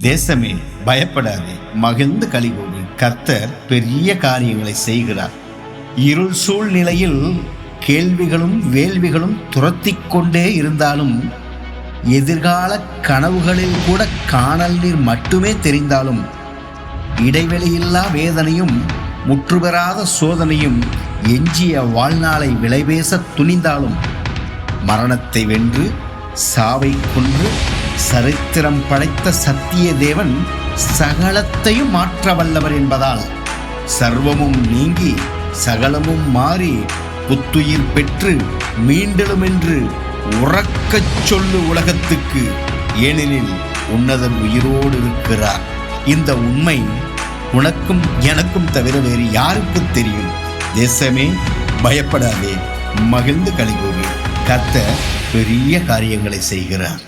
தேசமே பயப்படாதே, மகிழ்ந்து களிகூறு, கர்த்தர் பெரிய காரியங்களை செய்கிறார். இருள் சூழ்நிலையில் கேள்விகளும் வேள்விகளும் துரத்தி கொண்டே இருந்தாலும், எதிர்கால கனவுகளில் கூட காணல் நீர் மட்டுமே தெரிந்தாலும், இடைவெளியில்லா வேதனையும் முற்றுபெறாத சோதனையும் எஞ்சிய வாழ்நாளை விலைபேச துணிந்தாலும், மரணத்தை வென்று சாவை கொன்று சரித்திரம் படைத்த சத்திய தேவன் சகலத்தையும் மாற்ற வல்லவர் என்பதால், சர்வமும் நீங்கி சகலமும் மாறி புத்துயிர் பெற்று மீண்டலும் என்று உறக்கச் சொல்லு உலகத்துக்கு. ஏனெனில் உன்னதன் உயிரோடு இருக்கிறார். இந்த உண்மை உனக்கும் எனக்கும் தவிர வேறு யாருக்கு தெரியும்? தேசமே பயப்படாதே, மகிழ்ந்து களிகூறு, கர்த்தர் பெரிய காரியங்களை செய்கிறார்.